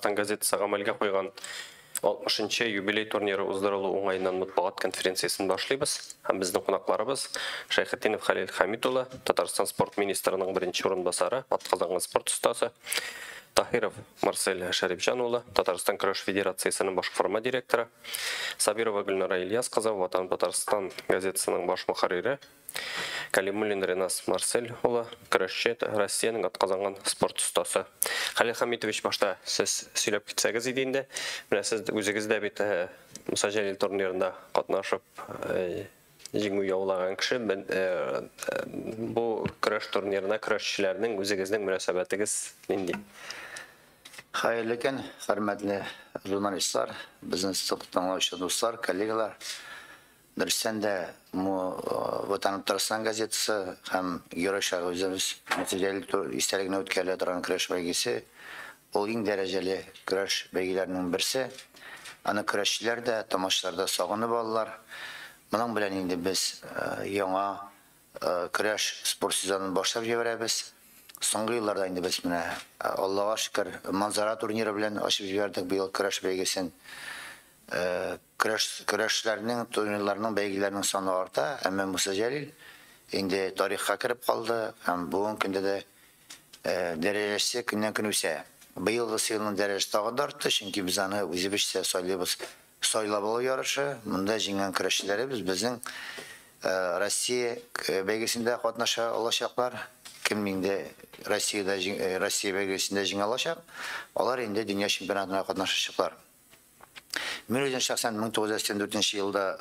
Татарстан газетасы гамәлгә куйган 60-нчы юбилей турниры уздырылу уңайыннан матбугат конференциясын башлыйбыз. Һәм безнең кунакларыбыз Шәйхетдинов Хәлил Хәмид улы, Татарстан спорт министрының беренче орынбасары, атказанган спорт остасы, Таһиров Марсель Шәрипҗан улы, Татарстан көрәш федерациясының башкарма директоры, Сабирова Гөлнара Ильяс кызы, Ватан Татарстан газетасының баш мөхәррире, Калимуллин Ренас Марсель улы, көрәшче Россиянең атказанган спорт остасы. Хәлил Хәмитович, башта сез сөйләп китсәгез иде инде. Менә сез үзегез дә бит Муса Җәлил турнирында катнашып җиңү яулаган кеше. Бу көрәш турнирына көрәшчеләрнең үзегезнең мөнәсәбәтегез нинди? Хәерле көн, хөрмәтле журналистлар, безнең тыңлаучы дуслар, коллегалар. Дөрестән дә Ватан Татарстан газетасы һәм Герой шагы үзебез Җәлил истәлегенә үткәрелә торган көрәш бәйгесе ул иң дәрәҗәле көрәш бәйгеләренең берсе. Аны көрәшчеләр дә, тамашачылар да сагынып алалар. Моның белән инде без яңа көрәш спорт сезонын башлап җибәрәбез. Соңгы елларда инде без менә Аллаһка шөкер манзара турниры белән ачып җибәрдек быел көрәш бәйгесен. Көрәшчеләрнең турнирларның бәйгеләренең саны арта, әмма Муса Җәлил инде тарихка кереп калды һәм бүгенге көндә дә дәрәҗәсе көннән-көн үсә. Быелгы елның дәрәҗәсе тагы да артты, чөнки без аны үзебезчә сайлыйбыз. Сайлап алу ярышы, монда җиңгән көрәшчеләребез безнең Россия бәйгесендә катнаша алачаклар. Кем инде Россия бәйгесендә җиңә алачак, алар инде дөнья чемпионатына катнашачаклар. Мен үзем шәхсән 1984 елда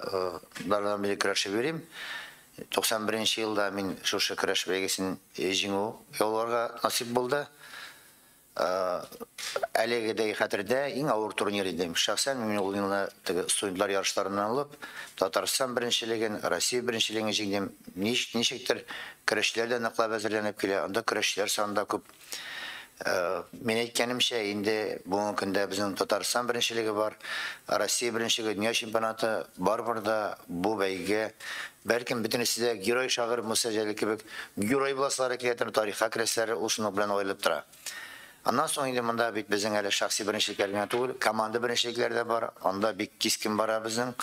дардан бери көрәшеп йөрим. 91 елда мин шушы көрәш бәйгесен җиңү яуларга насип булды. Әлегедәй хәтердә иң авыр турнир иде. Шәхсән мин ул елны студентлар ярышларыннан алып, Татарстан беренчелеген, Россия беренчелеген җиңдем. Ничектер көрәшләр дә ныклап әзерләнеп килә. Анда көрәшчеләр саны да күп. Мен әйткәнемчә, инде бүгенге көндә безнең Татарстан беренчелеге бар, Россия беренчелеге, дөнья чемпионаты бар да бу бәйгегә бәлкем бөтенесе дә герой шагыйрь Муса Җәлил кебек герой буласылар киләтер, тарихка керәселәр ул шуның белән аерылып тора. Аннан соң инде монда бит безнең әле шәхси беренчелекләр генә түгел, команда беренчелекләре дә бар. Анда бик кискен бара безнең.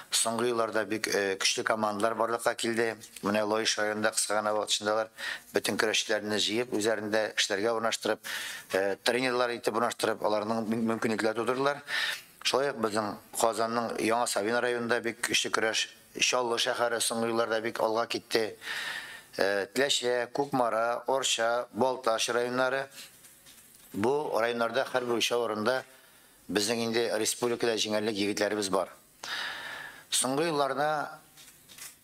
Соңгы елларда бик көчле командалар барлыкка килде. Менә Лоиш районында кыска гына вакыт ичендә бөтен көрәшчеләрне җыеп, үзләрендә эшләргә урнаштырып, тренерлар итеп урнаштырып, аларның мөмкинлекләре тудырдылар. Шулай ук безнең Казанның Яңа Савин районында бик көчле көрәш, Чаллы шәһәре соңгы елларда бик алга китте. Теләче, Кукмара, Орша, Балташ районнары. Бу районнарда һәр бер орында безнең инде республикада җиңәрлек егетләребез бар. Соңгы елларда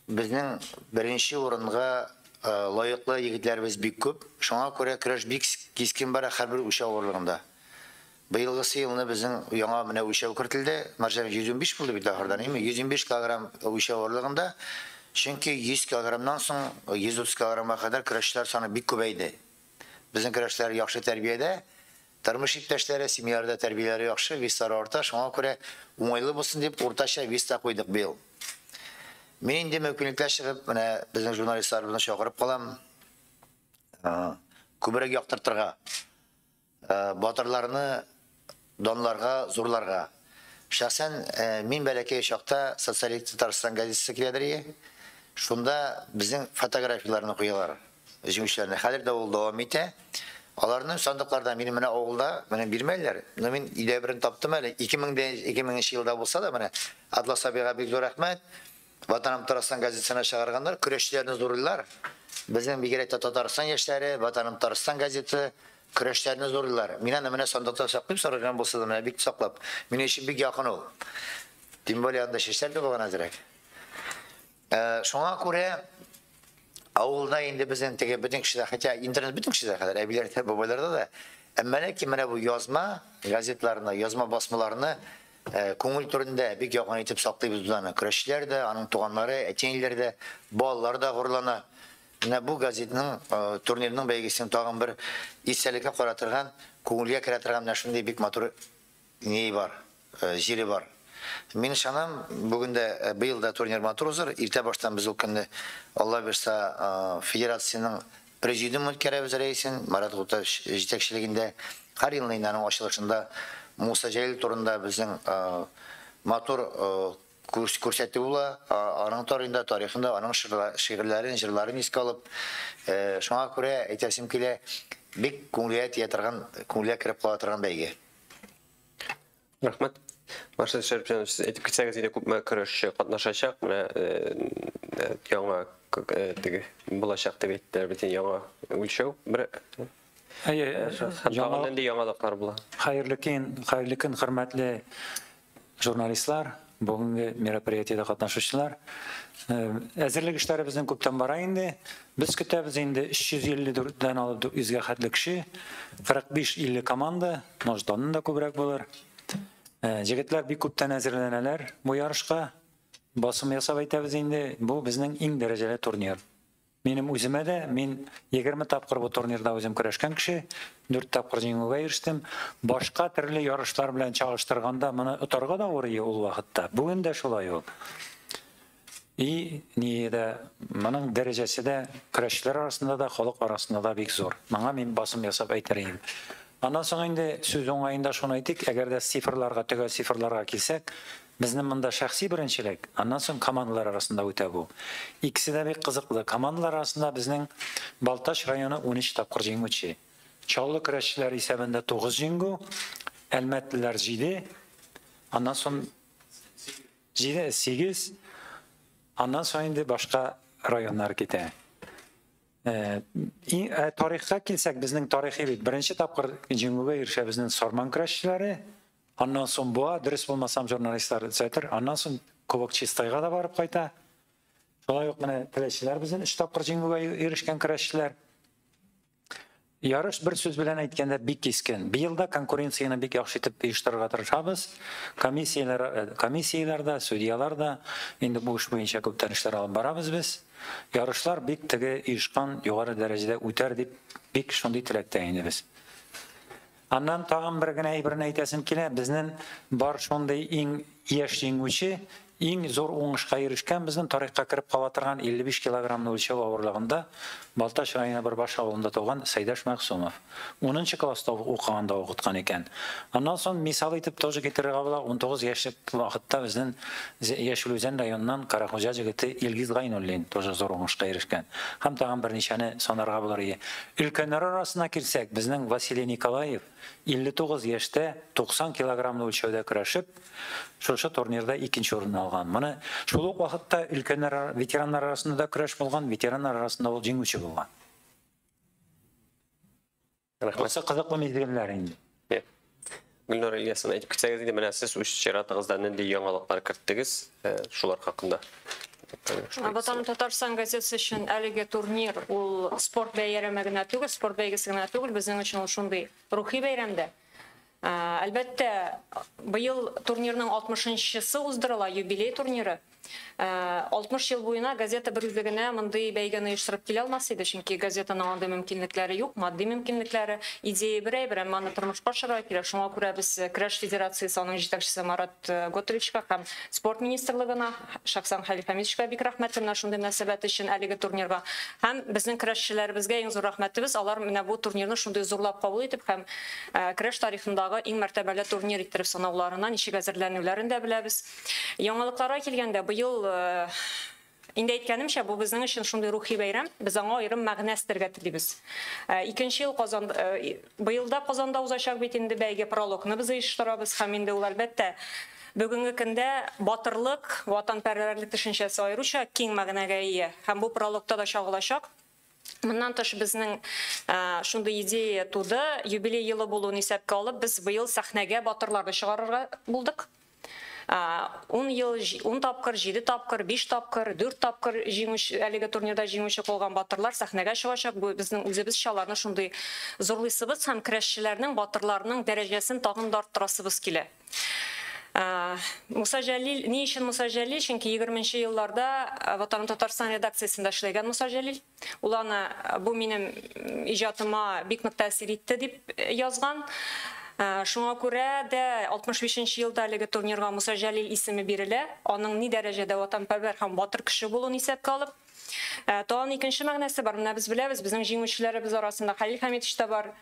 безнең беренче урынга лаеклы егетләребез бик күп. Шуңа күрә көрәш бик кискен бара һәр бер үлчәү. Быелгы елны безнең яңа менә үлчәү кертелде. Марҗа 115 булды бит ахырдан, 125 кг үлчәү авырлыгында. Чөнки 100 кг-нан соң 130 кг-га кадәр көрәшчеләр саны бик күбәйде. Безнең көрәшчеләр яхшы тәрбиядә, тормыш иптәшләре, семьяларда тәрбияләре яхшы, вестары арта, шуңа күрә уңайлы булсын дип уртача веста куйдык быел. Мин инде мөмкинлекләр чыгып, менә безнең журналистларыбызны чакырып калам. Күбрәк яктыртырга, батырларны данларга, зурларга. Шәхсән мин бәләкәй чакта Социалистик Татарстан газетасы киләдер. Шунда безнең фотографияларны куялар. Җиңүчеләрне хәзер дә ул дәвам итә. Аларның сандыкларда минем менә авылда менә бирмәләр. Мин идә берен таптым әле 2000 елда булса да менә Атлас абыйга бик зур рәхмәт. Ватан Татарстан газетасына чыгарганнар, көрәшчеләрне зурлыйлар. Безнең бигрәк тә Татарстан яшьләре Ватан Татарстан газетасы көрәшчеләрне зурлыйлар. Мин аны менә сандыкта саклап сарган булса да менә бик саклап. Мине өчен бик якын ул. Тем более анда шештәр дә булган әзрәк. Шуңа күрә авылда инде безнең теге бөтен кешеләр, хәтта интернет бөтен кешеләр хәзер әбиләрдә, бабайларда да, әмма ләкин менә бу язма газетларны, язма басмаларны күңел түрендә бик якын итеп саклыйбыз аны. Көрәшчеләр дә, аның туганнары, әтиләр дә, балалар да горурлана. Менә бу газетның турнирның бәйгесен тагын бер истәлеккә каратырган, күңелгә керә торган менә шундый бик матур ни бар, җире бар. Мин ышанам, бүген дә быел да турнир матур узар. Иртә баштан без ул көнне Алла бирсә федерациянең президиум үткәрәбез рәисен Марат Гуташ җитәкчелегендә һәр елның аның ачылышында Муса Жәлил турында безнең матур күрсәтү була, аның тарихында, аның шигырьләрен, җырларын искә алып, шуңа күрә әйтәсем килә, бик күңелгә тия торган, күңелгә кереп кала торган бәйге. Рәхмәт. Маршал Шәрипҗанов, сез әйтеп китсәгез, инде күпме көрәшче катнашачак, менә яңа булачак дип әйттеләр, бит яңа үлчәү. Бер яңалыклар була. Хәерле көн, хөрмәтле журналистлар, бүгенге мероприятиедә катнашучылар. Әзерлек эшләре безнең күптән бара инде. Без көтәбез инде 354-дән алып 100-га хәтле кеше, 45-50 команда, может, оннан да күбрәк булыр. Җегетләр бик күптән әзерләнәләр бу ярышка. Басым ясап әйтәбез инде, бу безнең иң дәрәҗәле турнир. Минем үземә дә, мин 20 тапкыр бу турнирда үзем көрәшкән кеше, 4 тапкыр җиңүгә ирештем. Башка төрле ярышлар белән чагыштырганда, моны отарга да авыр ул вакытта. Бүген дә шулай ул. И моның дәрәҗәсе дә көрәшчеләр арасында да, халык арасында да бик зур. Моңа мин басым ясап әйтер идем. Андан соң инде сүз уңаенда шуны әйтик, әгәр дә цифрларга килсәк, безнең монда шәхси беренчелек, аннан соң командалар арасында үтә бу. Икесе дә бик кызыклы. Командалар арасында безнең Балташ районы 13 тапкыр җиңүче. Чаллы көрәшчеләр исәбендә 9 җиңү, Әлмәтлеләр 7, аннан соң 8, аннан соң инде башка районнар китә. Тарихка килсәк, безнең тарихи бит беренче тапкыр җиңүгә ирешә безнең Сарман көрәшчеләре. Аннан соң буа, дөрес булмасам журналистлар әйтер, аннан соң Кубок Чистайга да барып кайта. Шулай ук менә теләчеләр безнең 3 тапкыр җиңүгә ирешкән көрәшчеләр. Ярыш бер сүз белән әйткәндә бик кискен. Быелда конкуренцияны бик яхшы итеп оештырырга тырышабыз. Комиссияларда, судьяларда инде бу эш буенча күптән эшләр алып барабыз без. Ярышлар бик теге оешкан югары дәрәҗәдә үтәр дип бик шундый теләктә инде без. Аннан тагын бер генә әйберне әйтәсем килә, безнең бар шундый иң яшь җиңүче, иң зур уңышка ирешкән безнең тарихка кереп кала торган 55 килограммны үлчәү авырлыгында Балташ районы бер баш авылында туган Сайдаш Мәхсумов. 10нчы класста укыганда укыткан икән. Аннан соң мисал итеп тоже китерергә була, 19 яшьлек вакытта безнең Яшелүзән районыннан Карахуҗа җегете Илгиз Гайнуллин тоже зур уңышка ирешкән. Һәм тагын берничәне санарга булыр иде. Өлкәннәр арасына килсәк, безнең Василий Николаев 59 яшьтә 90 килограммны үлчәүдә көрәшеп, шушы турнирда 2нче урынны алган. Моны шул ук вакытта өлкәннәр, ветераннар арасында да көрәш булган, ветераннар арасында ул җиңүче булган. Рәхмәт. Кызыклы мизгелләр инде. Гөлнур Ильясовна, әйтеп китсәгез инде, менә сез үз чиратыгызда нинди яңалыклар кертдегез, шулар хакында. Ватан Татарстан газетасы өчен әлеге турнир ул спорт бәйрәме генә түгел, спорт бәйгесе генә түгел, безнең өчен ул шундый рухи бәйрәмдә. Әлбәттә, быел турнирның 60-нчысы уздырыла, юбилей турниры. 60 ел буена газета бер үзлегенә мондый бәйгене оештырып килә алмас иде, чөнки газетаның андый мөмкинлекләре юк, матди мөмкинлекләре, идея берәй-бер, аны тормышка ашырга кирәк. Шуңа күрә без Көрәш федерациясе аның җитәкчесе Марат Готовичка һәм спорт министрлыгына, шәхсән Хәлиф Хәмитовичка бик рәхмәтләр шундый мөнәсәбәт өчен әлеге турнирга. Һәм безнең көрәшчеләребезгә иң зур рәхмәтебез, алар менә бу турнирны шундый зурлап кабул итеп һәм көрәш тарихындагы иң мәртәбәле турнир итеп санауларына ничек әзерләнүләрен дә беләбез. Яңалыкларга килгәндә, быел инде әйткәнемчә, бу безнең өчен шундый рухи бәйрәм, без аңа аерым мәгънә өстәргә телибез. 2нче ел быелда Казанда узачак бит инде бәйге прологны без оештырабыз һәм инде ул әлбәттә бүгенге көндә батырлык, ватанпәрвәрлек төшенчәсе аеруча киң мәгънәгә ия һәм бу прологта да чагылачак. Моннан тыш безнең шундый идея туды, юбилей елы булуын исәпкә алып, без быел сәхнәгә батырларны чыгарырга булдык. 10 тапкыр, 7 тапкыр, 5 тапкыр, 4 тапкыр әлеге турнирда җиңүче булган батырлар сәхнәгә чыгачак. Бу безнең үзебез аларны шундый зурлыйсыбыз һәм көрәшчеләрнең, батырларның дәрәҗәсен тагын да арттырасыбыз килә. Муса Жәлил, ни өчен Муса Жәлил? Чөнки 20нче елларда Ватан Татарстан редакциясендә эшләгән Муса Жәлил. Ул аны бу минем иҗатыма бик нык тәэсир итте дип язган. Шуңа күрә дә 65нче елда әлеге турнирга Муса Жәлил исеме бирелә. Аның ни дәрәҗәдә ватанпәрвәр һәм батыр кеше булуын исәпкә алып. Тагын икенче мәгънәсе бар. Менә без беләбез, безнең җиңүчеләребез арасында Хәлил Хәмитович та бар.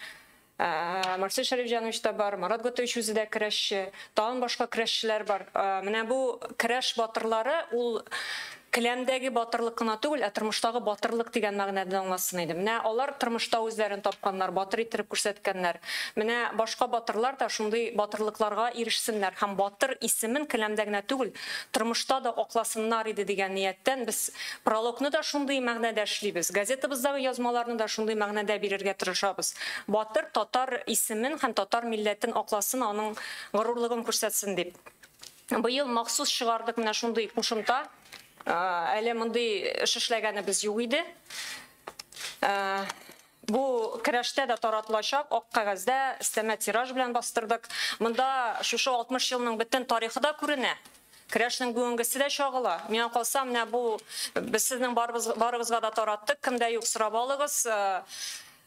Марсель Шарифжанович та бар, Марат Готович үзе дә көрәшче, тагын башка көрәшчеләр бар. Менә бу көрәш батырлары ул келәмдәге батырлык кына түгел, тормыштагы батырлык дигән мәгънәдә аңласын иде. Менә алар тормышта үзләрен тапканнар, батыр итеп күрсәткәннәр. Менә башка батырлар да шундый батырлыкларга ирешсеннәр һәм батыр исемен келәмдә генә түгел, тормышта да акласыннар иде дигән нияттән без прологны да шундый мәгънәдә эшлибез. Газетабыздагы язмаларны да шундый мәгънәдә бирергә тырышабыз. Батыр татар исемен һәм татар милләтен акласын, аның горурлыгын күрсәтсен дип. Быел махсус чыгардык менә шундый кушымта. Әле мондый эш эшләгәнебез юк иде. Бу көрәштә дә таратылачак, ак кәгазьдә өстәмә тираж белән бастырдык. Монда шушы 60 елның бөтен тарихы да күренә. Көрәшнең бүгенгесе дә чагыла. Миңа калса, менә бу без сезнең барыбызга да тараттык, кемдә юк сорап алыгыз.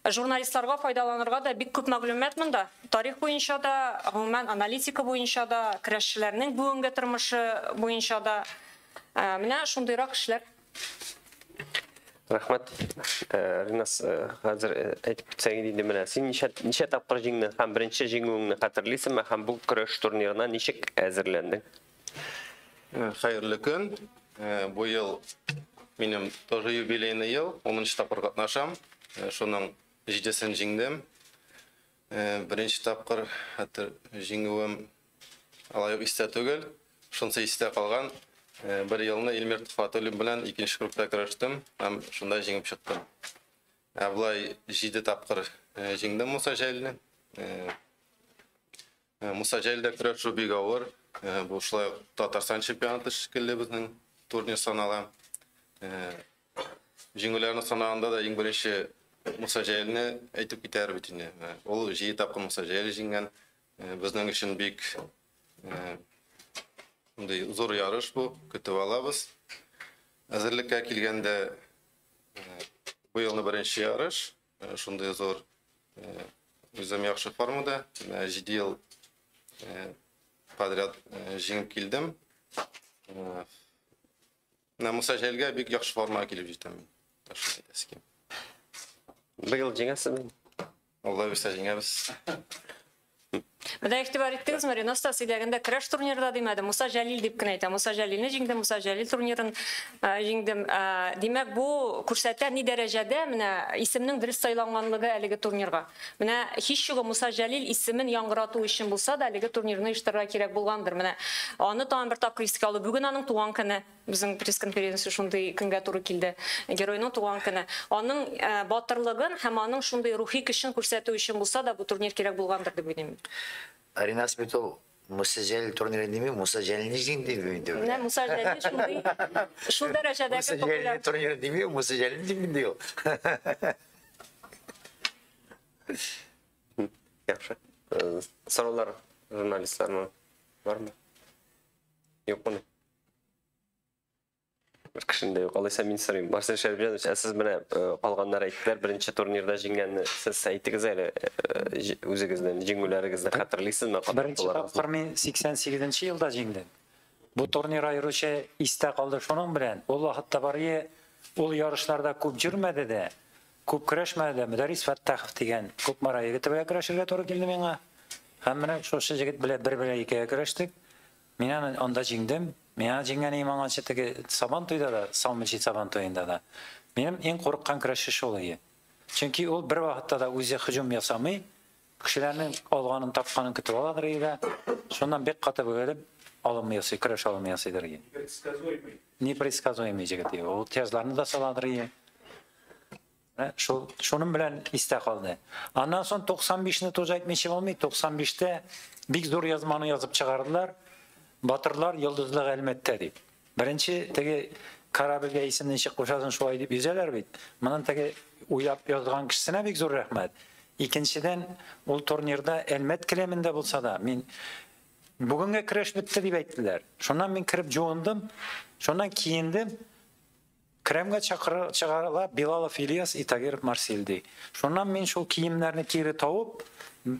Журналистларга файдаланырга да бик күп мәгълүмат монда. Тарих буенча да, гомумән аналитика буенча да, көрәшчеләрнең бүгенге тормышы буенча да. Менә шундыйрак эшләр. Рәхмәт. Ринас, хәзер әйтеп китсәң инде менә син ничә тапкыр җиңдең һәм беренче җиңүеңне хәтерлисеңме һәм бу көрәш турнирына ничек әзерләндең? Хәерле көн. Бу ел минем тоже юбилейный ел. 10-нчы тапкыр катнашам. Шуның 7-сен җиңдем. Беренче тапкыр хәтер җиңүем алай истә түгел. Шунысы истә калган. Bir yılını İlmir Tıfatölü bilen ikinci grupta karıştım. Hem şunda jingip çıktım. Avlay 7 tapkır jingdim Musa Cəlini. Musa Cəldə kırışı big ağır. Bu şulay Tatarstan çempionatı şekilde bizning turnir sanala. Jingülerini sanağında da en birinci Musa Cəlini aytып gitar bitini. Ol 7 tapkır Musa Cəli jingen. Bizning için büyük zor yarış bu, kötü alabız. Hazırlıkka kelgende bu yılın birinci yarış. Şunday zor özüm yaxşı formada. 7 yıl подряд жеңіп келдім. Musa Cəlgə büyük yaxşı formaya kelib жетəm. Быйыл җиңәсезме? Allah bilsə җиңәбез. Менә игътибар иттегез, Марина сөйләгәндә көрәш турнирында димәде. Муса Җәлил дип кенә әйтә. Муса Җәлилне җиңдем, Муса Җәлил турнирын җиңдем. Димәк, бу күрсәтә ни дәрәҗәдә менә исемнең дөрес сайланганлыгы әлеге турнирга. Менә һичшыгы Муса Җәлил исемен яңгырату өчен булса да, әлеге турнирны оештырырга кирәк булгандыр. Менә аны тагын бер тапкыр искә алу. Бүген аның туган көне. Безнең пресс-конференция шундый көнгә туры килде. Геройның туган көне. Аның батырлыгын һәм аның шундый рухи көчен күрсәтү өчен булса да, бу турнир кирәк булгандыр дип уйлыйм. Ринас Битол Musa Cəlil turniri değil mi? Musa Cəlil'in җиңде бugün. Менә Муса Җәлил шундый шул дәрәҗәдәге Musa Cəlil'in turniri değil mi? Musa Cəlil'in җиңде ул. Yaxşı. Sorular jurnalistlarına var mı? Yok mu? Bir kişinin de yok. Alaysa min sorayım. Marcel Şerifjanoviç, siz менә калганнар әйттеләр, беренче турнирда җиңгәнне сез әйтегез әле үзегезнең җиңүләрегезне хәтерлисезме? Беренче тапкыр мин 88 елда җиңдем. Бу турнир аеруча истә калды шуның белән. Ул вакытта барые ул ярышларда күп җөрмәде дә, күп көрәшмәде. Мөдәррис Фаттахов дигән күп мара егете белән көрәшергә туры килде миңа. Һәм менә шушы җегет белән бер-бер икәгә көрәштек. Мин анда җиңдем. Миңа җиңгән иман ачытыгы Сабан туйда да, Салмычи Сабан туйында да. Минем иң курыккан көрәшче шул иде. Чөнки ул бер вакытта да үзе һөҗүм ясамый, кешеләрнең алганын тапканын көтеп аладыр иде. Шуннан бик каты бөгелеп, алымы ясый, көрәш алымы ясыйдыр иде. Непредсказуемый җегет иде. Ул тезларны да саладыр иде. Шуның белән истә калды. Аннан соң 95-не тоже әйтмичә булмый, 95-тә бик зур язманы язып чыгардылар. Батырлар йолдызлык әлмәттә дип. Беренче теге корабльгә исемне ничек кушасын шулай дип йөзәләр бит. Моның теге уйлап язган кешесенә бик зур рәхмәт. Икенчедән, ул турнирда әлмәт келәмендә булса да, мин бүгенгә көрәш бетте дип әйттеләр. Шуннан мин кирип җуындым, шуннан киендем. Kremga çağırla Bilalov İlyas Itagirov Marsil'di. Şondan men şol kiyimlerini kiri tavıp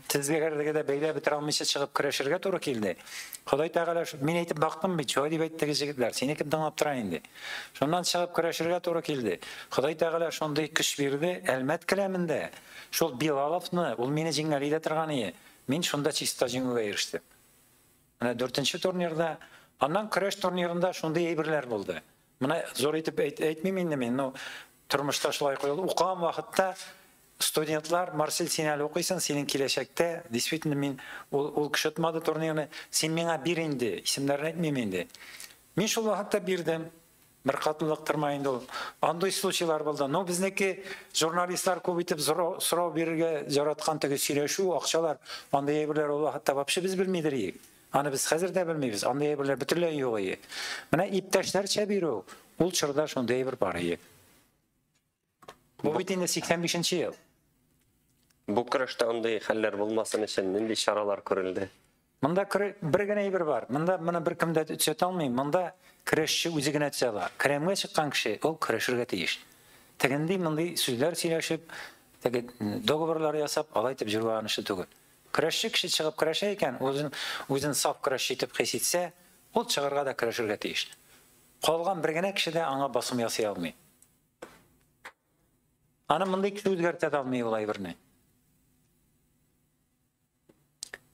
tizgegerdege de beyle bitir almışa çıkıp kreşirge toru keldi. Xuday Teala men aytip baktım bir çoğu dip aytdigi jigitler seni kim tыңlап turayın di. Şondan çıkıp kreşirge toru keldi. Xuday Teala şonday kış berdi elmet kileminde. Şol Bilalovni ul meni jingaliyle turgany. Men şonda çista jingüge erişdim. Ana 4-nji turnirda, andan kreş turnirinde şonday eýberler boldy. Mına zor etip aytmayayım indi men. No turmuşda şulay koyuldu. Uqan wagtda studentlar Marsil sen ali okuysan senin kileşekte действительно men ol kişi tutmadı turnirini sen mena bir indi isimlerini aytmayayım indi. Men şol wagtda birdim. Bir katılıktırmayın ol. Anday случайлар boldy. No bizneki jurnalistlar köp etip sorab berge jaratkan tege süreşүү akçalar anday eýberler ol wagtda wapşe biz bilmeýdirik. Ana biz hazır da bilmeýiz. Anday eýberler bütünlei ýok ýe. Mana iptaşlarça biro ul çırda şonday bir bar ýe. Bu bitinde 85-nji ýyl. Bu kırışta onday haller bulmasın için nindi şaralar körüldi. Mında bir gene eýber bar. Mında bir kimde tüçet almayayım. Mında kreşçi üzi gene tüçela. Kremge çıkan kişi ol kreşirge teýiş. Tegendi mınday süýler süýleşip, tege dogovorlar ýasap, alaytyp jurwanyşy tügül. Kreşçi kişi çıkıp kreşe eken, özün saf kreşçi etip hesitse, ol çığırga da kreşirge teýiş. Kalgan bir gene kişi de aňa basym ýasay almaý. Ana mınday kişi özgertet almaý bolay birine.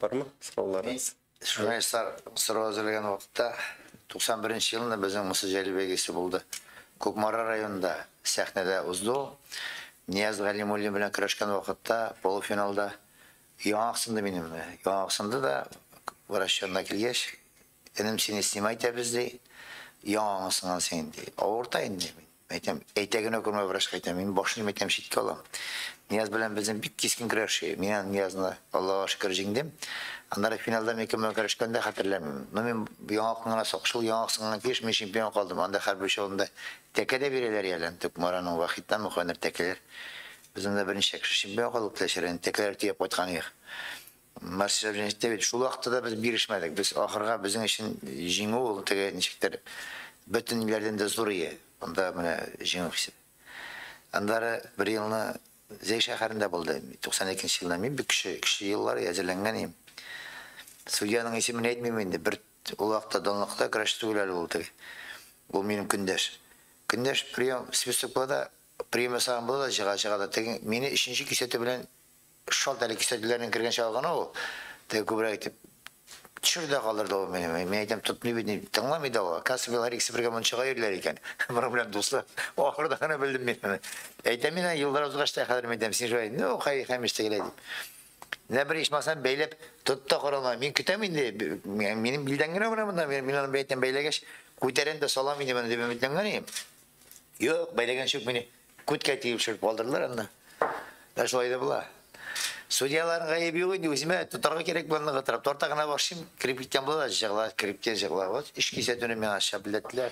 Var mı sorularınız? Jurnalistler sıra hazırlayan vakitte 91 yılında bizim Mısır Celibegesi buldu. Kukmara rayonunda sahnede uzdu. Niyaz Galimulli bilen kırışkan vakitte polofinalda yaňaksyndy benim. Yaňaksyndy da Wrashyanda kilgeç. Enim seni istimay bizdi. Yaňaksyngan sendi. Orta indi. Aytam, eytegine körme Wrash gaýtam. Men başyny aytam şitke alam. Niyaz bilen bizim bir keskin kırışı. Men Niyazna Allah'a şükür jingdim. Anlara finalda mekemmel karışkanda hatırlamıyorum. Men yaňaksyngan sokşul yaňaksyngan keş men şampion kaldım. Anda her bir şolunda tekede bireler ýalantyp Maranyň wagtdan muhanyr tekeler. Bizim de birinci şampion kaldık teşerin tekeler diýip aýtganyk. Marsil Universiteti şu wagtda da biz birişmedik. Biz ahırga bizim için jiňu bol tege nişekler bütün ýerden de zor ýe. Onda mene jiňu. Andara bir ýylyny Zey şäherinde boldy. 92-nji ýylda men bir kişi ýyllar ýazerlengenim. Sudyanyň ismini aýtmaým indi. Bir o wagtda donlukda karaş tugulary boldy. Bu menim gündeş. Gündeş priýem spesifikada priýem saham boldy jaga da tegen meni 3-nji kiseti bilen şol däli kisetleriniň kirgen şalgany o. Te köpürak aýtyp çyrda galyrdy o meni. Men aýdym tutmaýdy, taňlamaýdy o. Kasbylar ikisi birge munçaga ýerler eken. Mara bilen dostlar. Ahyrda gana bildim men. Aýdym men ýyllar uzgaçda hadyr edem. Sen şoý, no hemişde geledi. Ne bir iş masan beylep tuttu korona. Men kütem indi. Menim bildengene bana men beyten beylegeş. Kuteren de salam indi men de bildengene. Yok beylegen şok meni. Kutka tiyip şurp aldırlar anda. Da şoý da bula. Судьяларга эби ойду өзүмө туtarга керек болгонго тарап тортагына башым кирип кеткен болот жагла кирип кеткен жагла болот иш кисетүнү мен аша билетилер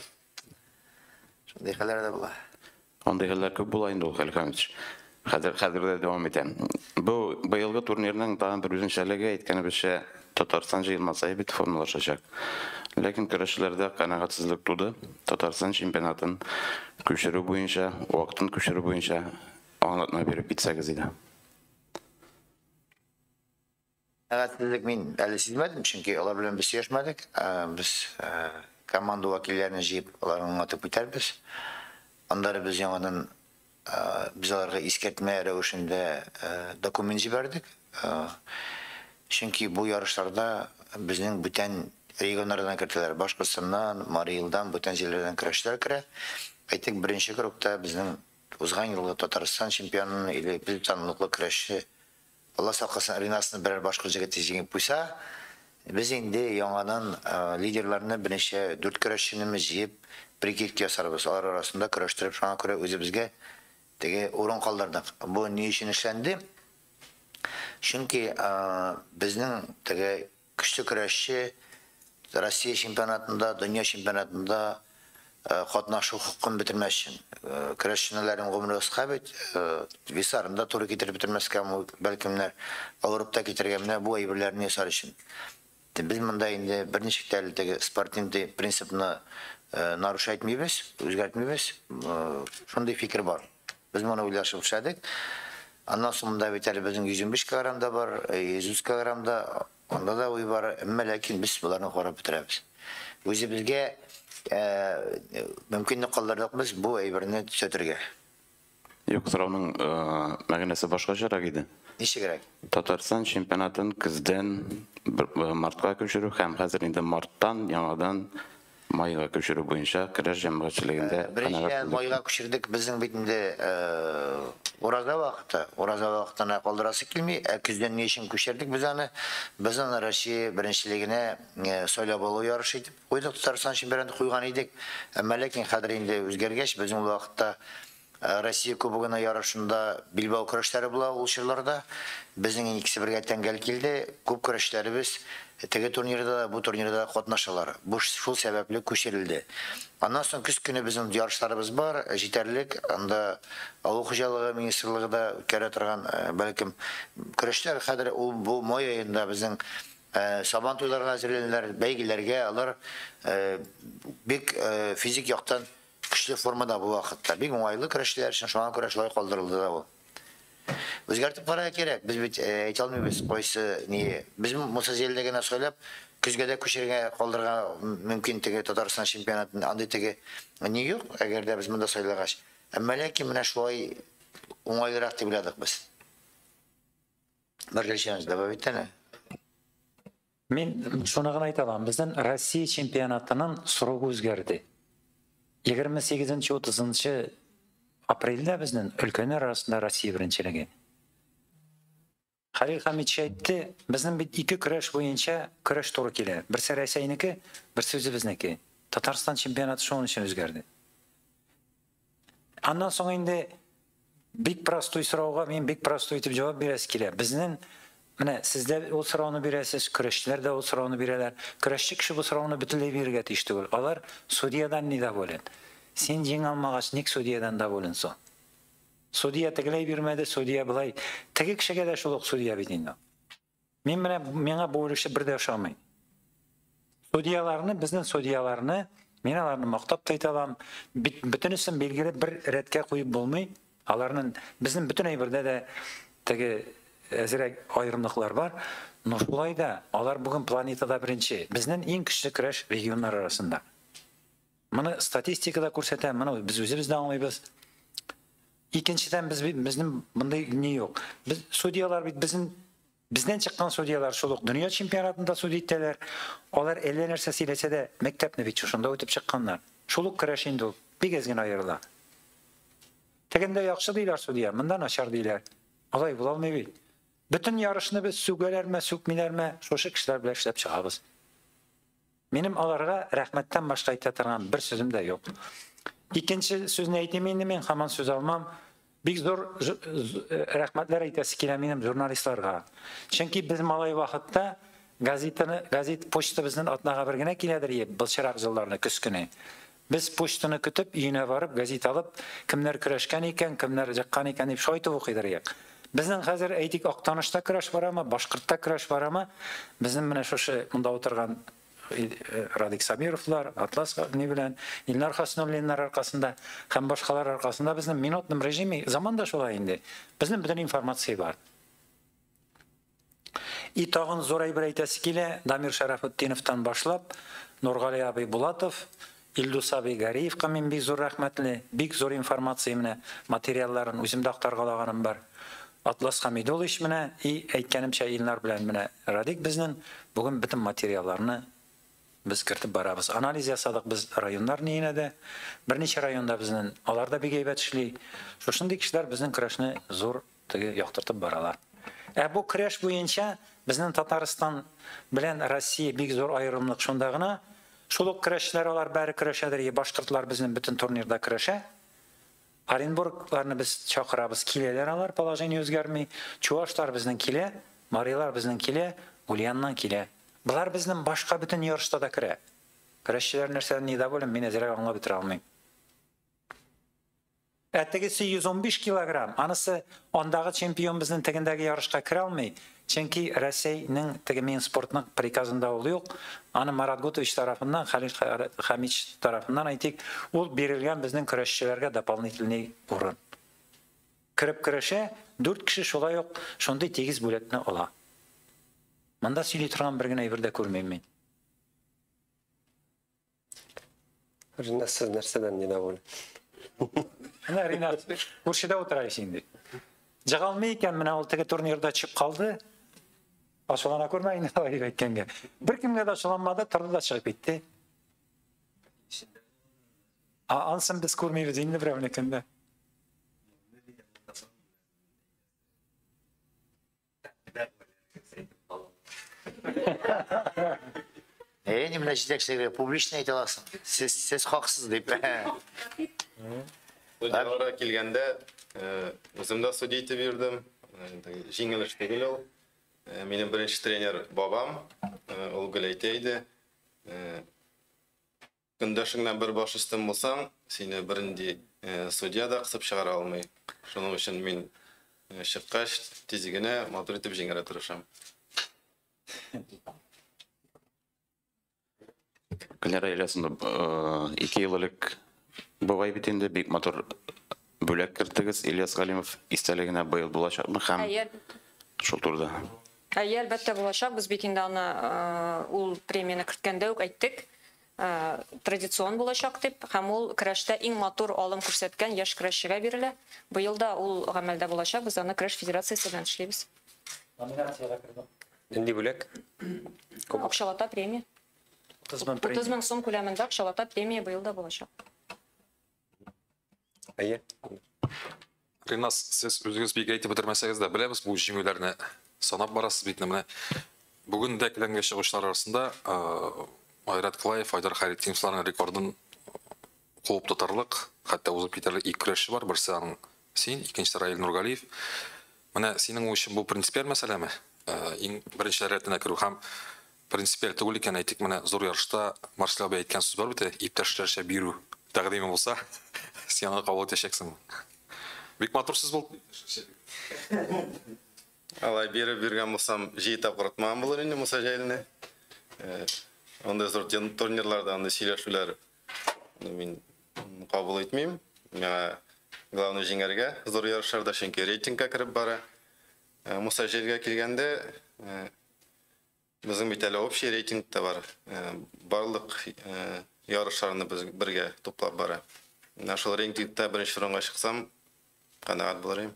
шундай халар да була Onday hallar köp bolayındı ol Halkamich. Hazırda devam eten. Bu bayılgı turnirinin daha bir üzünçelege etkeni bir şey Tatarstan jayılmasayı bir formulaşacak. Lakin kırışlarda kanagatsızlık tudu. Tatarstan şempionatın küçürü boyunca, vaktın küçürü boyunca anlatma berip bitseniz idi. Kanagatsızlık men äli sezmedim çünkü olar bilen biz ýaşmadyk. Biz komanda wakillerini jyp olaryň atyp biterbiz. Onları biz ýaňadan biz olarga iskertme rewişinde dokument jiberdik. Çünkü bu yarışlarda bizning bütün regionlardan kirdiler. Başkısından, Mariyildan, bütün yerlerden kiraşlar kire. Aytek birinci grupta bizning uzgan ýylgy Tatarstan çempionunun ile bir tanlykly kiraşy Allah saklasın arenasını birer başka jigit jigip buysa biz indi ýaňadan liderlerini birnäçe 4 kiraşçyny jyp bir-iki ýasarbys alar arasında kiraşdyryp şoňa göre özübizge tege orun kaldırdık. Bu ne için işlendi? Çünkü bizning tege güçlü kiraşçı Rossiya şempionatında, dünya şempionatında katnaşu hukukun bitirmez için. Kiraşçıların gomru ıskabet, visarında turu getirip bitirmezken belkimler Avrupa'da getirgenler bu ayıbırlarını yasar için. Biz bunda indi bir neşik tegi sportivde prinsipini нарушайтмыйбыз, үзгәртмыйбыз. Шундый фикер бар. Без моны уйлашып эшләдек. Аннан соң монда бит әле безнең 125 килограммда бар, 100 килограммда, анда да уй бар. Әмма ләкин без буларны карап бетерәбез. Үзе безгә мөмкинлек калдырдык без бу әйберне төзәтергә. Юк, сорауның мәгънәсе башкачарак иде. Ничегрәк? Татарстан чемпионатын көздән мартка күчерү һәм хәзер инде марттан яңадан майга күчерү буенча көрәш җәмәгатьчелегендә Беренче майга күчердек безнең бит инде ураза вакытына калдырасы килми, көздән ни өчен күчердек без аны? Без аны Россия беренчелегенә сайлап алу ярышы итеп куйдык, Татарстан чемпионаты куйган идек. Әмма ләкин хәзер инде үзгәргәч безнең вакытта Россия Кубогына ярышында Билбау көрәшләре була ул чорларда. Безнең икесе бергә тәңгәл килде. Күп көрәшләребез теге турнирда, бу турнирда катнашалар. Бу шул сәбәпле күчерелде. Аннан соң көз көне безнең ярышларыбыз бар, җитәрлек. Анда авыл хуҗалыгы министрлыгы да үткәрә торган бәлкем көрәшләр хәзер ул бу май аенда безнең Сабан туйларына әзерләнәләр, бәйгеләргә алар бик физик яктан көчле формада бу вакытта. Бик уңайлы көрәшләр өчен шуңа күрә шулай калдырылды да ул. Үзгәртеп карарга кирәк. Без бит әйтә алмыйбыз, кайсы ни. Без Мусазелдә генә сөйләп, көзгә дә күчергә калдырга мөмкин теге Татарстан чемпионатын андый теге ни юк, әгәр дә без монда сайлагач. Әмма ләкин менә шулай уңайлырак дип уйладык без. Бергәлешәбез дә бит. Мен шуны гына әйтә алам. Безнең Россия чемпионатының срогы үзгәрде. 28-30 апрельдә безнең өлкәннәр арасында Россия беренчелеге. Халил Хамидович әйтте, безнең бит 2 көрәш буенча көрәш туры килә. Берсе Рәсәйнеке, берсе үзебезнеке. Татарстан чемпионаты шуның өчен үзгәрде. Аннан соң инде бик простой сорауга мен бик простой итеп җавап бирәс килә. Безнең менә сездә ул сорауны бирәсез, көрәшчеләр дә ул сорауны бирәләр. Көрәшче кеше бу сорауны бөтенләй бирергә тиеш түгел. Алар судьядан ни доволен. Сен җиңә алмагач ник судьядан доволен соң? Судья тегеләй бирмәде, судья булай. Теге кешегә дә шул ук судья бит инде. Мен менә миңа бу өлеше бер дә ошамый. Судьяларны, безнең судьяларны, мен аларны мактап та әйтә алам. Бөтенесен белгиле бер рәткә куеп булмый. Аларның безнең бөтен әйбердә дә теге әзрәк аерымлыклар бар. Но шулай да алар бүген планетада беренче. Безнең иң көчле көрәш регионнар арасында. Моны статистикада күрсәтә, моны без үзебез дә аңлыйбыз. Икенчедән безнең мондай ни юк. Без судьялар бит бездән чыккан судьялар шул ук дөнья чемпионатында судья итәләр. Алар әллә нәрсә сөйләсә дә мәктәпне бит шунда үтеп чыкканнар. Шул ук көрәш инде ул. Бик әз генә аерыла. Тегендә яхшы диләр судья, монда начар диләр. Алай була алмый бит. Bütün yarışını biz sügələrmə, sügmilərmə, şoşu kişilər bilə işləb çıxabız. Benim alarga rəhmətdən başqa aytatan bir sözüm də yox. İkinci sözünü aytayım indi, men haman söz almam. Big zor rəhmətlər aytası kilə benim jurnalistlarga. Çünki biz malay vaxtda gazet poçta bizden atnağa bir günə kilədir, bilşiraq yıllarını, küs günü. Biz poçtunu kütüb, yine varıp, gazet alıp, kimler küreşken iken, kimler cıqqan iken deyip şoytu oxuydur. Bizden hazır aytik Aktanışta kıraş var ama, Başkırt'ta kıraş var ama, bizim mine şoşu bunda oturgan Radik Sabirovlar, Atlas ne bilen, İlnar Hasnollinler arkasında, hem başkalar arkasında bizim minutnum rejimi zaman da şolay indi. Bizim bütün informasiya var. İtağın zoray bir aytası kile, Damir Şarafuddinev'tan başlap, Nurgali abi Bulatov, İldus abi Gariyev'ka men bik zor rahmetli, bik zor informasiya materialların üzümde aktargalağanım var. Atlas Hamidoviç mene, aytganimcha İlnar bilan mene Radik bizning bugün bütün materiallarını biz kiritib barabız. Analiz yasadık biz rayonlar neyinede. Bir neçe rayonda bizning alarda bir geybat işli. Şoşunday kişiler bizning kurashni zor yoqtirib baralar. Bu kurash bo'yicha bizning Tatariston bilan Rossiya bek zor ayrımlıq şundagina. Şuluq kurashlar alar bari kurashadir. Boshqirtlar bizning bütün turnirda kurasha. Оренбургlarını biz çakırabız, kileler alar, положение özgərmey. Çuvaşlar bizden kile, Mariyalar bizden kile, Ulyandan kile. Bunlar bizden başka bütün yarışta da kire. Kıraşçılar nerseler neyda bölüm, men ezerek anla bitir almayım. Ettegisi 115 kilogram, anısı ondağı çempiyon bizden tegindeki yarışka kire almay. Чөнки Россиянең тегемен спортның приказында ул юк. Аны Марат Гутович тарафыннан, Халил Хамич тарафыннан әйтик, ул бирелгән безнең көрәшчеләргә дополнительный урын. Кирип көрәшә 4 кеше шулай ук шундый тигез бүләкне ала. Монда сөйли торган бер генә әйбер дә күрмәйм мин. Ринат, сез нәрсәдән недоволен? Менә Ринат, күршедә утырайсың инде. Жыгалмый икән, менә ул теге турнирда чыгып калды. Ашылана күрмәй инде дип әйткәнгә. Бер кемгә дә ашыланмады, торды да чыгып китте. Ансын без күрмәйбез инде берәүнекендә. Не менә җитәкчеләргә публично әйтә аласың. Сез хаксыз дип. Судьяларга килгәндә, үзем дә судья итеп йөрдем. Җиңел эш түгел ул. Минем беренче тренер бабам, ул гөләйтә иде. Көндәшеңнән бер баш өстен булсаң, сине беренди судья да кысып чыгара алмый. Шуның өчен мин чыккач, тиз генә матур итеп җиңәргә тырышам. Көннәр әйләсендә 2 ел элек бабай бит инде бик матур бүләк кертегез. Ильяс Галимов истәлегенә быел булачакмы һәм шул турда. Әлбәттә булачак. Без бит инде аны ул премияны керткәндә үк әйттек. Традицион булачак дип, һәм ул көрәштә иң матур алым күрсәткән яшь көрәшчегә бирелә. Быел да ул гамәлдә булачак. Без аны көрәш федерациясе белән эшлибез. Номинациягә керде. Нинди бүләк? Акчалата премия. 30 мең сум күләмендә акчалата премия быел да булачак. Әйе. Ринат, сез өзегез бик әйтеп бетермәсәгез дә беләбез, бу җиңүләрне санап барасыз бит менә. Бүген дә килгән чыгышлар арасында Айрат Кылаев, Айдар Харитдиновларның рекордын куып тотарлык, хәтта узып китәрлек 2 көрәшче бар, берсе аның син, икенчесе Раил Нургалиев. Менә синең өчен бу принципиаль мәсьәләме? Иң беренче рәтенә керү һәм принципиаль түгел икән әйтик, менә зур ярышта Марсель абый әйткән сүз бар бит, иптәшләрчә бирү тәкъдиме булса, син аны кабул итәчәксең. Бик матур сүз булды. Алай беріп бергән булсам, җый тапкыр атмаган булыр инде Муса Җәлилне. Ондай зур турнирларда аны сөйләшүләр мин кабул итмим. Миңа главный җиңәргә зур ярышларда чөнки рейтингка кереп бара. Муса Җәлилгә килгәндә безнең бит әле общий рейтингта бар. Барлык ярышларны без бергә туплап бара. Менә шул рейтингта беренче урынга чыксам, канәгать булыр идем.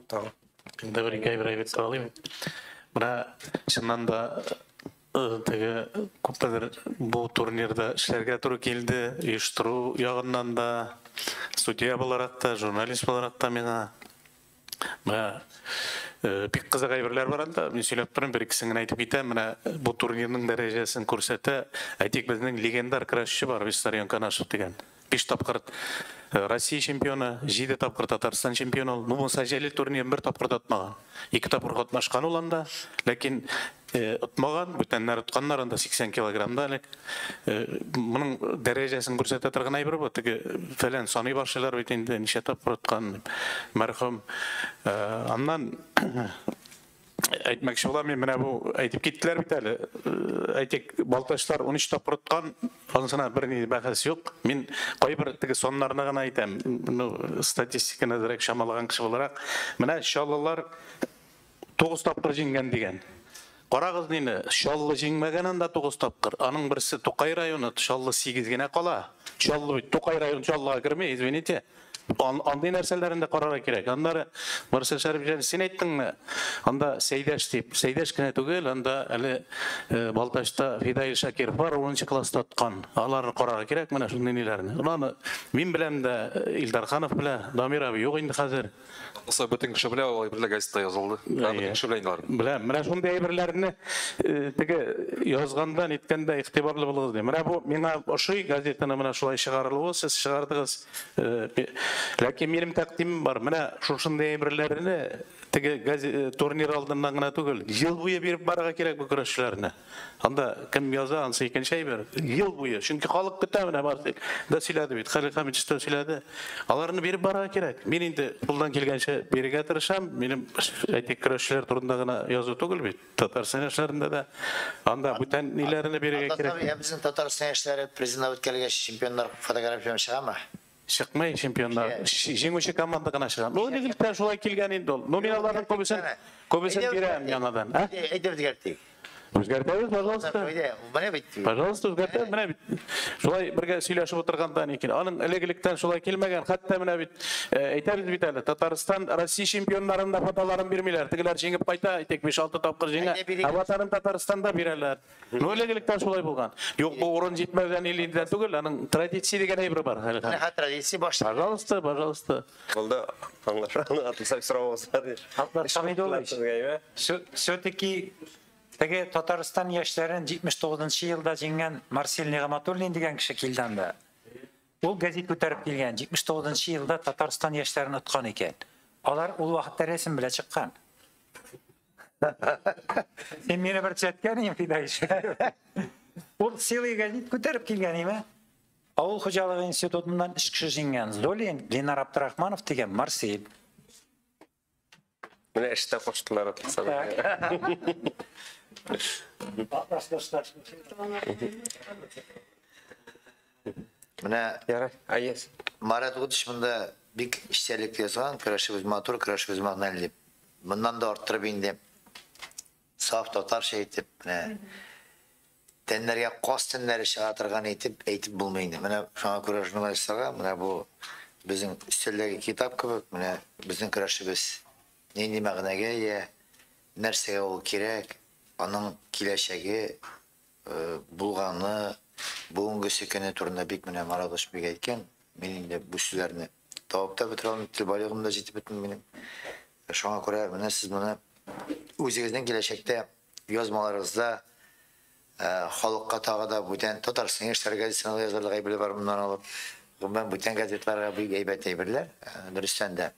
Tamam. Şimdi bir hikaye bir ayıp alayım. Buna şundan da bu turnirde işlerge turu geldi, uyuşturu yağından da, судья olarak da, jurnalist olarak da mena. Pek kızak ayıplar var da, ben söyleyip durayım, bir ikisini ayıp gitem, bu turnirin derecesini korsete, aytik bizden legendar krasçı var, Vissaryon Kanaşov degen. 5 tapkır Россия чемпионы, 7 тапкыр Татарстан чемпионы. Ну, Муса Җәлил турнирын 1 тапкыр атмаган. 2 тапкыр катнашкан ул анда, ләкин атмаган, бүтәннәр атканнар анда 80 килограммда. Моның дәрәҗәсен күрсәтә торган әйбер бу. Теге фәлән саный башлар бит инде ничә тапкыр аткан. Мәрхүм. Аннан әйтмәкче булам, менә бу әйтеп киттеләр бит әле. Әйтик, Балташлар 13 тапкыр аткан, анысына берни бәхәс юк. Мин кайбер теге соннарны гына әйтәм. Статистиканы дирәк шамалаган кеше буларак, менә шаллылар 9 тапкыр җиңгән дигән. Карагыз дине, шаллы җиңмәгән анда 9 тапкыр. Аның берсе Тукай районы, шаллы 8 генә кала. Шаллы Тукай районы шаллыга кермәй, извините. Андый нәрсәләрендә карарга кирәк. Аннары Марсель Шәрифҗан, син әйттеңме? Анда Сәйдәш дип, Сәйдәш кенә түгел, анда әле Балташта Фидаил Шакиров бар, 10 класста аткан. Аларны карарга кирәк менә шундый ниләрне. Аны мин беләм дә, Илдар Ханов белә, Дамир абый юк инде хәзер. Аса бөтен кеше белә, ул берлә газетта язылды. Бөтен кеше белә инде. Беләм, менә шундый әйберләрне теге язганда, әйткәндә игътибарлы булыгыз ди. Менә бу миңа ошый газетаны менә шулай чыгарылуы, сез чыгардыгыз. Lakin benim takdimim var. Mine şuşunday birlerini tege turnir aldığından gına tugul. Yıl boyu berip baraga kerek bu kurashlarını. Anda kim yaza ansa eken şey ber. Yıl boyu. Çünkü halık kütemine var. Da siladi bit. Halika mecliste siladi. Alarını berip baraga kerek. Men indi puldan kelgençe berige tırışam. Benim aytek kurashlar turunda gına yazı tugul bit. Tatarstan yaşlarında da anda bütün ilerini berige kerek. Tabii bizim Tatarstan yaşları prezident ötkelge şampiyonlar fotoğrafiyonu çıkar mı? Çıkmay şampiyonlar. Жеңүүчү команда гана чыгат. Ну неліктен шулай келген енді ол. Номиналардың көбісін берем янадан. Эйдер дигертик. Өзгертеміз, пожалуйста. Міне битти. Пожалуйста, өзгертеміз, міне бит. Шулай бірге сөйлесіп отырғандан екен. Аның ілегіліктен шулай келмеген. Хатта міне бит. Айтарыз бит әлі. Татарстан Россия чемпиондарында фотоларын бермейлер. Тігілер жеңіп қайта, тек 5-6 тапқыр жеңе. Аватарын Татарстанда берелер. Ну ілегіліктен шулай болған. Жоқ, бұл орын жетмеуден елінден түгіл. Аның традиция деген әйбір бар. Традиция башта. Пожалуйста, пожалуйста. Болды, аңлашаны атылсақ сұрауыңыздар. Все-таки Теге Татарстан яшьләрен 79 елда җиңгән Марсель Нигъматуллин дигән кеше килдәнде. Ул гәзит күтәреп килгән 79 елда Татарстан яшьләрен откан икән. Алар ул вакытта рәсем белән чыккан. Сен мине бер төзәткән идең Фидайш. Ул силый гәзит күтәреп килгән име? Авыл хуҗалыгы институтыннан 3 кеше җиңгән. Золин, Ленар Абдрахманов дигән Марсель. Менә эштә куштылар атылса. Міне Ярай, айес. Марат Удыш мында бик işçilik yazған, күрәшебез матур, күрәшебез мәгънәле дип. Bundan da arttırып инде. Saf Tatar şey etip, tenlerge qos tenleri шығатырған etip bulmaydı. Mine şuna күрә jurnalistlara, mine bu bizim üsteldeki kitap gibi, mine bizim күрәшебез neydi мәгънәгә ya, нәрсәгә ул кирәк, аның киләчәге булганы, бүгенгесе көне турында бик менә Марат Удыш бик әйткән. Мен инде бу сүзләрне табып та бетерә алмыйм, телбайлыгым да җитеп бетми минем. Шуңа күрә менә сез моны үзегезнең киләчәктә язмаларыгызда халыкка тагы да бүтән Татарстан яшьләр газетасына язарлык әйберләр бар моннан алып. Мен бүтән газетларга бик әйбәт әйберләр. Дөрестән дә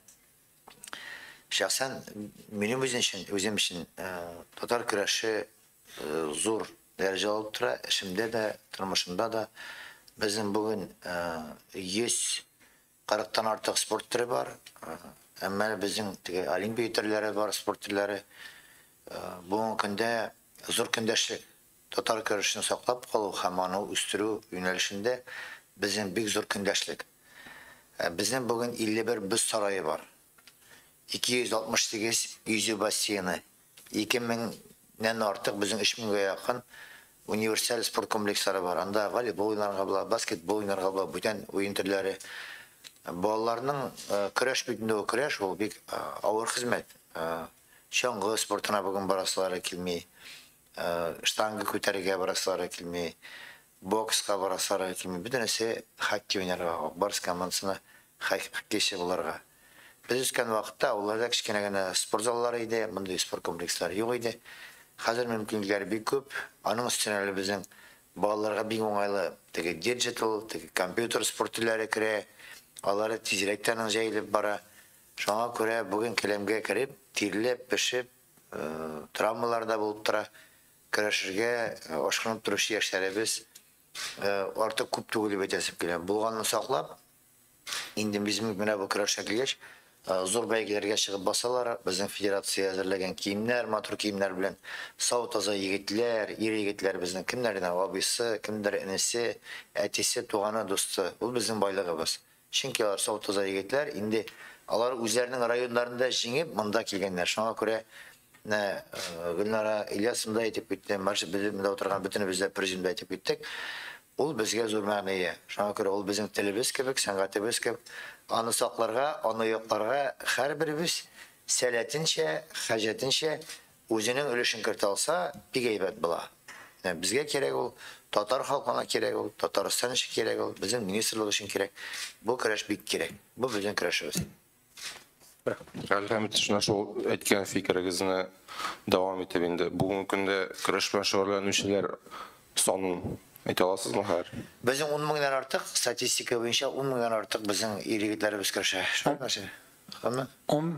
şahsen benim özüm için Tatar küreşi zor derece alıp tura. Şimdi de tırmışımda da bizim bugün 140'tan artık spor türü var. Ama bizim olimpiya türleri var, spor türleri. Bugün günde zor gündeşlik Tatar küreşini saklap kalıp hemen üstürü yönelişinde bizim büyük zor gündeşlik. Bizim bugün 51 büs sarayı var. 268 yüzü baseni, 2000'den artık bizim 3000'e yakın universal spor kompleksleri var. Anda voleybol oynarga, basketbol oynarga, bütün oyun türleri. Bolalarning kurash bütünde o kurash, o bir ağır hizmet. Şangı sportuna bugün barasılara kilmey, ştangı kötərige barasılara kilmey, boksga barasılara kilmey. Bütün ise hockey oynarga, barış komandasına hockeyşi bularga. Biz ötken vaqtda ularda kichkina sport zallari edi, bunday sport komplekslari yo'q edi. Hozir mumkinliklari bek ko'p. Aning ustida bizning bolalarga bek o'ng'ayli digital, kompyuter sport turlari kira, ular tezlikdan jayilib bora. Shunga ko'ra bugun kelamga kirib, tirilib, pishib, travmalarda bo'lib tura, kurashishga oshqinib turish yoshlarimiz ortiq ko'p tug'ilib o'tib keladi. Bo'lganini saqlab, endi bizim mana bu kurashga kelgach zor beygilerge çıkıp basalar, bizim federatsiya hazırlayan kiyimler, matur kiyimler bilen sağ taza yigitler, iri yigitler bizim kimlerden abisi, kimler enesi, etisi, tuğanı, dostu. Bu bizim baylığımız. Çünkü sağ taza yigitler, indi alar üzerinin rayonlarında jingip manda kelgenler. Şuna göre Gülnara İlyas'ımda etip gittim, bizim de oturgan bütün bizde prezidentde etip gittik. Ol bizge zor məğnəyə. Şuna görə ol bizim telimiz kebik, sənqatimiz kebik. Anı saqlarga, anı yoqlarga hər birimiz sələtinçə, xəcətinçə özünün ölüşün kırtalsa bir qeybət bila. Bizge kerek ol, Tatar halkına kerek ol, Tataristan için kerek ol, bizim ministerlik için kerek. Bu kürəş bik kerek. Bu bizim kürəşimiz. Rahmet şuna şu etken fikirinizi devam ettiğinde bugün günde kürəş bilen şöyle nüşeler sonun Әйтә аласызмы хәзер? Безнең 10 меңнән артык статистика буенча 10 меңнән артык безнең ир-егетләребез керешә. Шулай.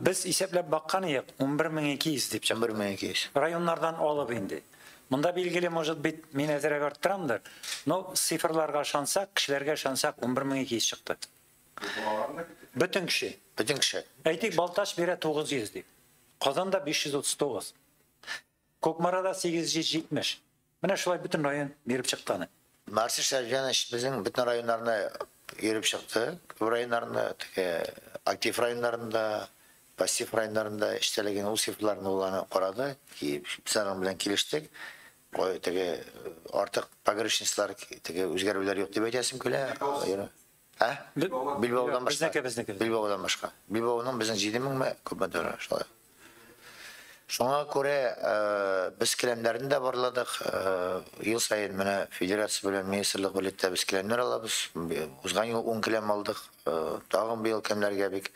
Biz исәпләп баккан идек, 11200 дип чыгып. 11200. Районнардан алып инде. Монда билгеле, может быть, мин әзрәк арттырамдыр. Но цифрларга шансак, кешеләргә шансак 11200 чыкты. Бүтән кеше. Бүтән кеше. Әйтик, Балташ бирә 900 дип. Казанда 539. Кукмарада 870. Менә шулай бүтән район биреп чыкканы. Марсиш Сәрҗанович безнең бүтән районнарны йөреп чыкты. Районнарны актив районнарында, пассив районнарында эшләгән ул цифрларны уланы карады. Без аның белән килештек. Теге артык погрешниклар, теге үзгәрүләр юк дип әйтәсем килә. Билбаудан башка. Билбаудан башка. Билбауның безнең 7000 күпмәдер шулай. Шуңа күрә без келәмнәрне дә барладык. Ел сайын менә федерация белән министрлык белән без келәмнәр алабыз. Узган ел 10 келәм алдык. Тагын быел кемнәргә бик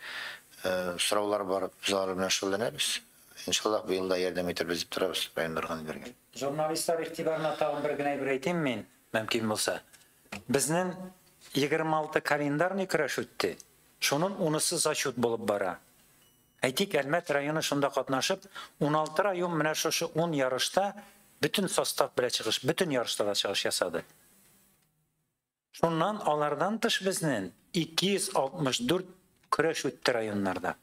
сораулар барып, без алар белән шөгыльләнәбез. Иншаллах быел да ярдәм итәрбез дип торабыз районнарга бергә. Журналистлар игътибарына тагын бер генә әйтим мин, мөмкин булса. Безнең 26 календарный көрәш үтте. Шуның 10-сы зачет булып бара. Әйтик, Әлмәт районы шунда катнашып, 16 район менә шушы 10 ярышта бүтән состав белән чыгыш, бүтән ярыштарга чыгыш ясады. Шуннан алардан тыш безнең 264 көрәш үтте районнарда.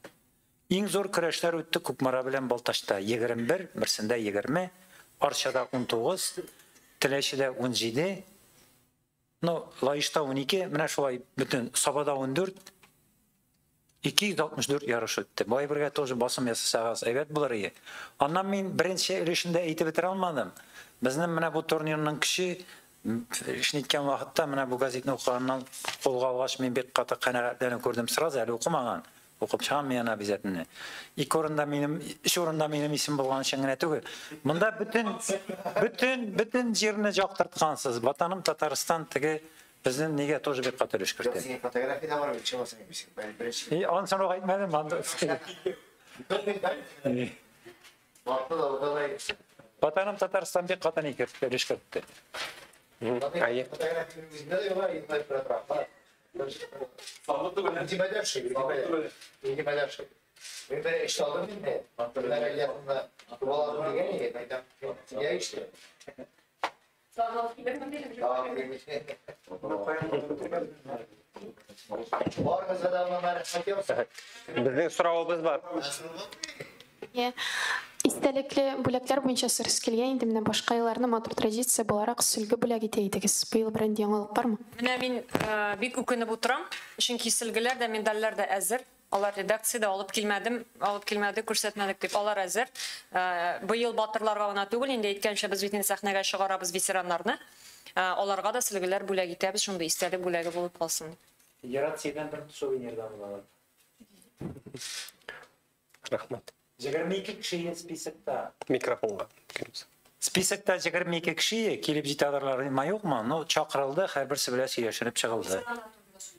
Иң зур көрәшләр үтте Кукмара белән Балташта 21, берсендә 20, Арчада 19, Теләчедә 17, Лаишта 12, менә шулай бүтән Сабада 14, 264 ярыш үтте. Бу бергә тоже басым ясасагыз әйбәт булыр иде. Аннан мин беренче өлешендә әйтеп бетерә алмадым. Безнең менә бу турнирның кеше эшниткән вакытта менә бу газетны укыганнан кулга алгач мин бик каты канәгатьләнеп күрдем. Сразу әле укымаган. Укып чыгам мен ана бизәтне. Ике урында минем, өч урында минем исем булган өчен генә түгел. Монда бүтән җирне жактырткансыз. Ватаным Татарстан теге безнең нигә тоже бик каты өлеш кертә. Синең фотографияда бар бит, чыгасың бит. Беренче. Ан соң әйтмәдем, анда. Ватаным Татарстан бик каты өлеш кертте. Әйе. Безнең сораубыз бар. Истәлекле бүләкләр буенча сырыс килгән инде, менә башка елларны матур традиция буларак сөлге бүләк итә идегез. Быел бренди яңалык бармы? Менә мин бик үкенеп утырам, чөнки сөлгеләр дә, медальләр дә әзер. Алар редакциядә алып килмәде, күрсәтмәдек дип алар әзер. Быел батырларга гына түгел, инде әйткәнчә без бит сәхнәгә чыгарабыз ветераннарны. Аларга да сөлгеләр бүләк итәбез, шундый истәлек бүләге булып калсын. Федерациядән бер сувенирдан булалар. Рәхмәт. 22 кеше списокта. Микрофонга. Списокта 22 кеше килеп җитәрләр ма юкмы? Ну, чакырылды, һәрберсе белән сөйләшеп чыгылды.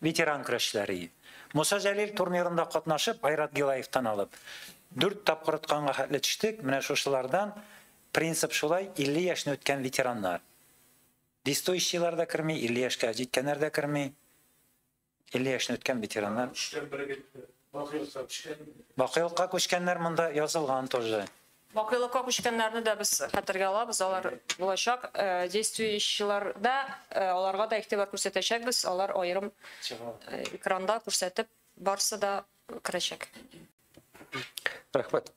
Ветеран көрәшләре. Муса Җәлил турнирында катнашып, Айрат Гилаевтан алып, 4 тапкыр тотканга хәтле төштек. Менә шушылардан принцип шулай, 50 яшьне үткән ветераннар. Действующийлар да керми, 50 яшькә җиткәннәр дә керми. 50 яшьне үткән ветераннар. Бакыйлыкка күчкәннәр монда язылган тоже. Бакыйлыкка күчкәннәрне дә без хәтергә алабыз, алар булачак. Действующийлар да, аларга да игътибар күрсәтәчәкбез, алар аерым экранда күрсәтеп, барсы да керәчәк. Рәхмәт.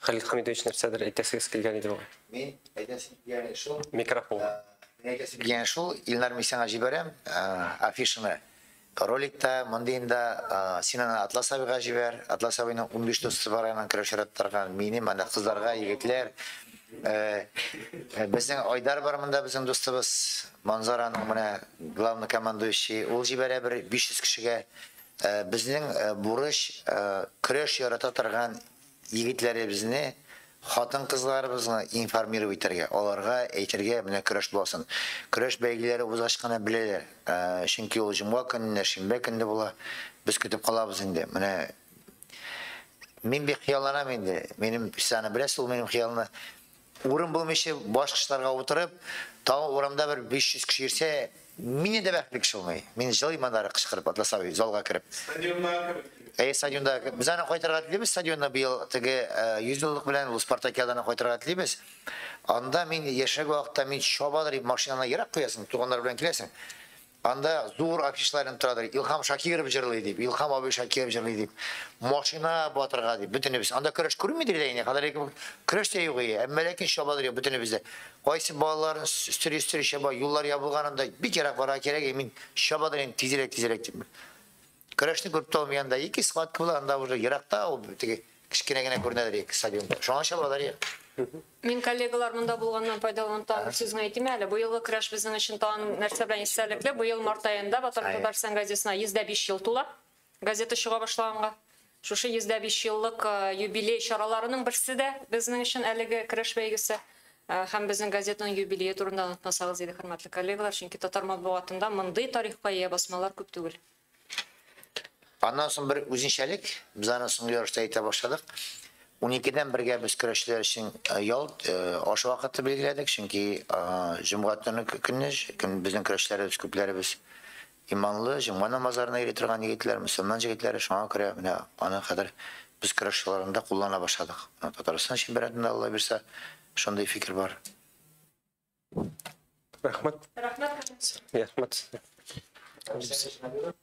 Халид Хамидович нәрсәдер әйтәсегез килгән иде бугай. Мин әйтәсем килгән шул. Микрофон. Әйтәсем килгән шул, Илнар Мисаңа җибәрәм, афишаны. Роликта, мондайында Синана Атлас абыйга җибәр. Атлас абыйның 15 дусты бар, аннан көрәшәрәп торган минем, анда кызларга, егетләр. Безнең Айдар бар монда, безнең дустыбыз, Манзараның менә главный командующий, ул җибәрә бер 500 кешегә. Безнең бурыч көрәш ярата торган егетләребезне, хатын-кызларыбызны информировать итәргә, аларга әйтергә, менә көрәш булсын. Көрәш бәйгеләре узашканы беләләр. Чөнки ул җомга көнне, шимбә көнне була. Без көтеп калабыз инде. Менә мин бик хыялланам инде. Минем саны беләсез, ул минем хыялны. Урын булмыйча баш кышларга утырып, Тау орамда бір 500 кіші ерсе, мені де бәкілік шылмай. Мен жыл имандары қышқырып, атласауи, залға кіріп. Стадионда, біз ана қойтырға тілейбіз, стадионда биыл 100 жылдық білән бұл Спартакиаданы қойтырға тілейбіз. Анда мен ешек уақытта мен шабадыр, машинаны ерақ қоясың, туғандар білән келесің. Анда зур афишларын тұрадыр, Илхам Шакиров жырлай деп, Илхам Абы Шакиров жырлай деп, машина батырға деп, бүтіні біз. Анда күреш көрмейдір дейіне, қадар екі күреш де еуғи, әммәләкен шабадыр, бүтіні бізде. Қайсы балаларын үстірі шаба, юллар ябылғанында бит ярақ бара керек, мен шабадыр ең тезірек деп. Күрешні көріп толмайанда, 2 сағат кібіл, анда уже ерақта, ол кішкенегіне көрінедір екі стадионда. Шоңа шабадыр е. Мен коллегалар мында болғаннан пайдаланып тағы сөзін айтайын әлі. Бұйылғы күреш біздің үшін тағын нәрсе білән естеліклі. Бұйыл март айында Татарстан газетасына 105 жыл тула. Газеті шыға башлағанға. Шушы 105 жыллық юбилей шараларының бірсі де біздің үшін әлігі күреш бәйгісі. Һәм біздің газетінің юбилейі турында ұнатмасағыз еді, хөрмәтле коллегалар. Чөнки татар матбугатында мындай тарихка ие басмалар көп түгел. Андан соң бір үзенчәлек, біз аны соңғы ярышта айта башладық. 12-ден бірге біз күрәшчеләр өчен ял аш вакыты белгиләдек, чөнки җомга көне безнең көрәшчеләребез күпләребез иманлы, җомга намазларына йөри торган егетләр, мөселман егетләре, шуңа күрә менә аны хәзер без көрәшчеләрендә куллана башладык. Татарстан чемпионатында Алла бирсә, шундый фикер бар. Рәхмәт. Рәхмәт. Рәхмәт.